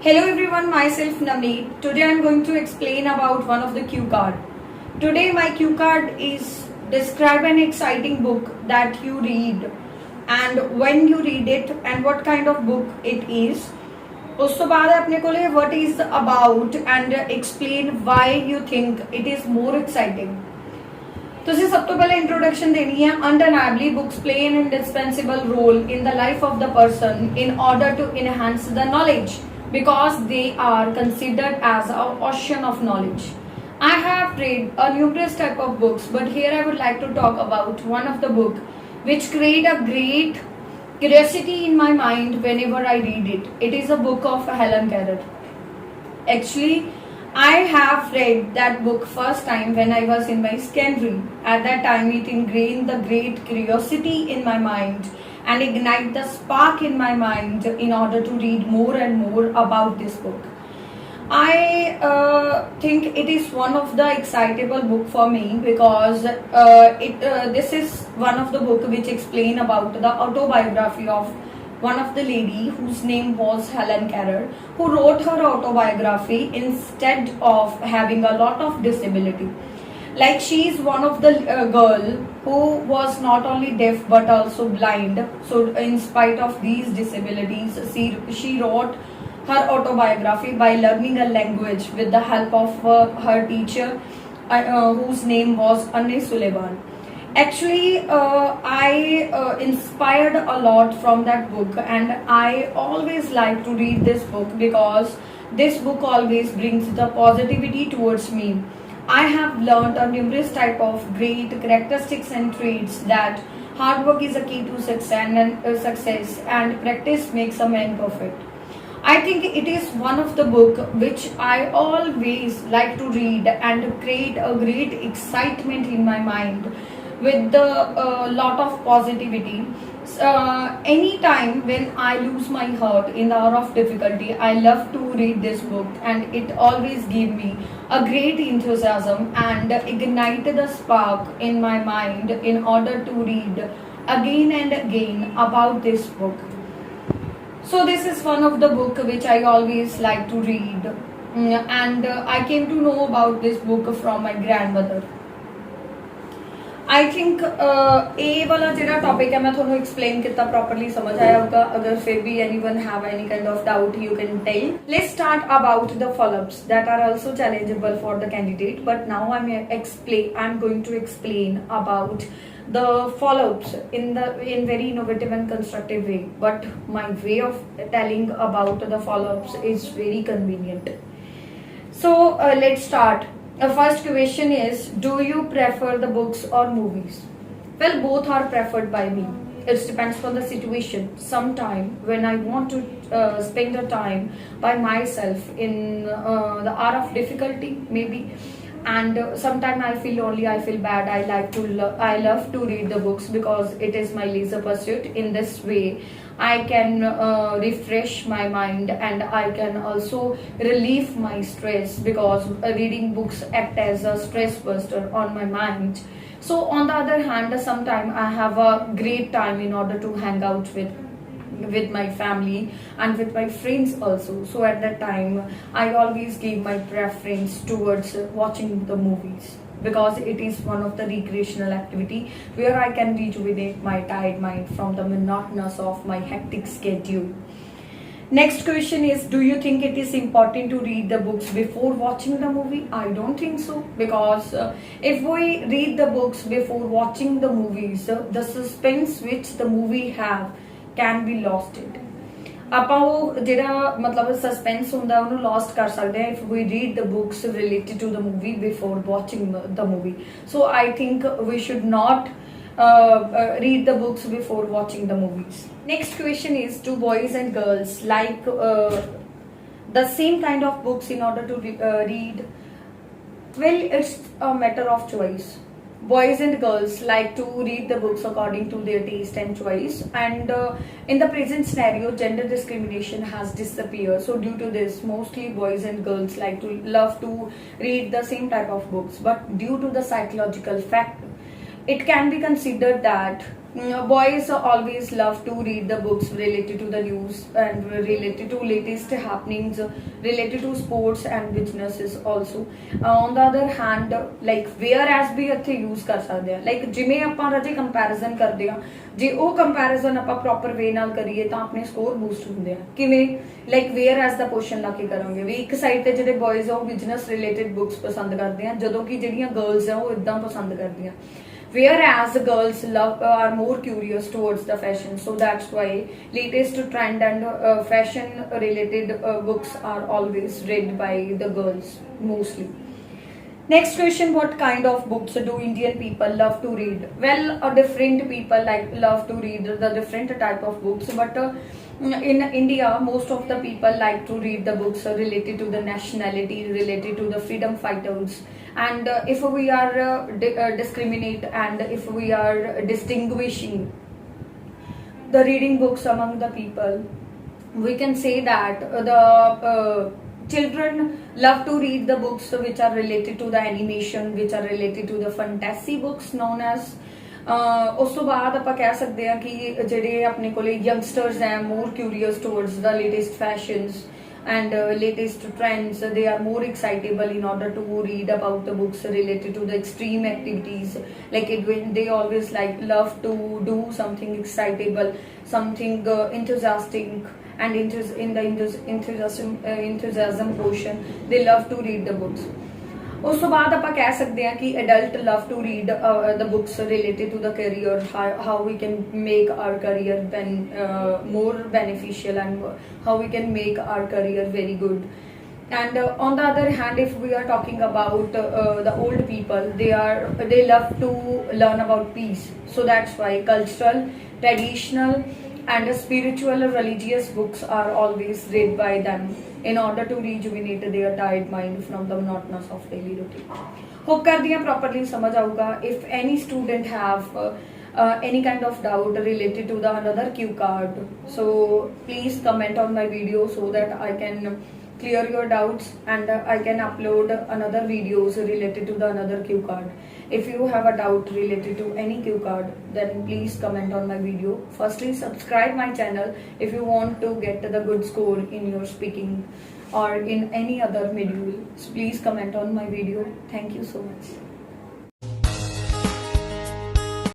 Hello everyone, myself Navneet. Today I'm going to explain about one of the cue card. Today my cue card is describe an exciting book that you read and when you read it and what kind of book it is. ਉਸ ਤੋਂ ਬਾਅਦ ਆਪਣੇ ਕੋਲੇ what is about and explain why you think it is more exciting. ਤੁਸੀਂ ਸਭ ਤੋਂ ਪਹਿਲੇ introduction ਦੇਣੀ ਹੈ undeniably books play an indispensable role in the life of the person in order to enhance the knowledge because they are considered as an ocean of knowledge. I have read a numerous type of books, but here I would like to talk about one of the book which create a great curiosity in my mind whenever I read it. It is a book of Helen Keller. Actually, I have read that book first time when I was in my secondary. At that time, it ingrained the great curiosity in my mind and ignite the spark in my mind in order to read more and more about this book. I think it is one of the excitable book for me because this is one of the book which explain about the autobiography of one of the lady whose name was Helen Keller, who wrote her autobiography instead of having a lot of disability. Like she is one of the girl who was not only deaf but also blind. So in spite of these disabilities, she wrote her autobiography by learning a language with the help of her teacher whose name was Anne Sullivan. Actually, I inspired a lot from that book and I always like to read this book because this book always brings the positivity towards me. I have learned a numerous type of great characteristics and traits that hard work is a key to success and practice makes a man perfect. I think it is one of the book which I always like to read and create a great excitement in my mind with the lot of positivity. Anytime when I lose my heart in the hour of difficulty, I love to read this book and it always give me a great enthusiasm and ignite the spark in my mind in order to read again and again about this book. So this is one of the book which I always like to read and I came to know about this book from my grandmother. I think a वाला जो topic है मैं थोड़ा explain कितना properly समझ आया होगा. अगर फिर भी anyone have any kind of doubt you can tell. Let's start about the followups that are also challengeable for the candidate, but now I am going to explain about the follow-ups in very innovative and constructive way, but my way of telling about the follow-ups is very convenient. So let's start. The first question is, do you prefer the books or movies? Well, both are preferred by me. It depends on the situation. Sometime when I want to spend the time by myself in the hour of difficulty maybe, and sometimes I feel lonely, I feel bad, I love to read the books because it is my leisure pursuit. In this way I can refresh my mind and I can also relieve my stress because reading books act as a stress buster on my mind. So on the other hand, sometimes I have a great time in order to hang out with my family and with my friends also. So at that time I always give my preference towards watching the movies because it is one of the recreational activity where I can rejuvenate my tired mind from the monotonous of my hectic schedule. Next question is, do you think it is important to read the books before watching the movie? I don't think so, because if we read the books before watching the movies, the suspense which the movie have can be lost it. ਆਪਾਂ ਉਹ ਜਿਹੜਾ ਮਤਲਬ suspense ਹੁੰਦਾ ਉਹਨੂੰ lost ਕਰ ਸਕਦੇ ਹਾਂ if we read the books related to the movie before watching the movie. So I think we should not read the books before watching the movies. Next question is, do boys and girls like the same kind of books in order to read? Well, it's a matter of choice. Boys and girls like to read the books according to their taste and choice, and in the present scenario gender discrimination has disappeared. So due to this, mostly boys and girls love to read the same type of books, but due to the psychological fact, it can be considered that Boys always love to read the books related to the news and related to latest happenings, related to sports and businesses also. On the other hand, like whereas ਵੀ ਇੱਥੇ use ਕਰ ਸਕਦੇ ਆ, like ਜਿਵੇਂ ਆਪਾਂ ਰਾਜੇ comparison ਕਰਦੇ ਆ, ਜੇ ਉਹ ਕੰਪੈਰੀਜ਼ਨ ਆਪਾਂ ਪ੍ਰੋਪਰ ਵੇ ਨਾਲ ਕਰੀਏ ਤਾਂ ਆਪਣੇ ਸਕੋਰ ਬੂਸਟ ਹੁੰਦੇ ਆ। ਕਿਵੇਂ? ਲਾਈਕ ਵੇਅਰ ਐਸ ਦਾ ਕੁਐਸਚਨ ਲਾ ਕੇ ਕਰਾਂਗੇ ਵੀ ਇੱਕ ਸਾਈਡ ਤੇ ਜਿਹੜੇ ਬॉयਜ਼ ਆ ਉਹ ਬਿਜ਼ਨਸ ਰਿਲੇਟਡ ਬੁੱਕਸ ਪਸੰਦ ਕਰਦੇ ਆ, ਜਦੋਂ ਕਿ ਜਿਹੜੀਆਂ ਗਰਲਸ ਆ ਉਹ ਇਦਾਂ ਪਸੰਦ ਕਰਦੀਆਂ। Whereas girls are more curious towards the fashion, so that's why latest trend and fashion related books are always read by the girls mostly. Next question, what kind of books do Indian people love to read? Well, different people love to read the different type of books, but in India most of the people like to read the books related to the nationality, related to the freedom fighters, and if we are discriminate and if we are distinguishing the reading books among the people, we can say that the children love to read the books which are related to the animation, which are related to the fantasy books known as ਉਸ ਤੋਂ ਬਾਅਦ ਆਪਾਂ ਕਹਿ ਸਕਦੇ ਹਾਂ ਕਿ ਜਿਹੜੇ ਆਪਣੇ ਕੋਲੇ ਯੰਗਸਟਰਸ ਹੈ more curious towards the latest fashions and latest trends, they are more excitable in order to read about the books related to the extreme activities, like they always love to do something excitable, something enthusiastic, and in the enthusiasm portion they love to read the books. ਉਸ ਤੋਂ ਬਾਅਦ ਆਪਾਂ ਕਹਿ ਸਕਦੇ ਹਾਂ ਕਿ adult love to read the books related to the career, how we can make our career more beneficial and how we can make our career very good. And on the other hand, if we are talking about the old people, they love to learn about peace, so that's why cultural, traditional and spiritual religious books are always read by them in order to rejuvenate their tired mind from the monotonous of daily routine. Hope kardi haan properly samajh aauga. If any student have any kind of doubt related to the another cue card, so please comment on my video so that I can clear your doubts and I can upload another videos related to the another cue card. If you have a doubt related to any cue card, then please comment on my video. Firstly, subscribe my channel if you want to get the good score in your speaking or in any other module. Please comment on my video. Thank you so much.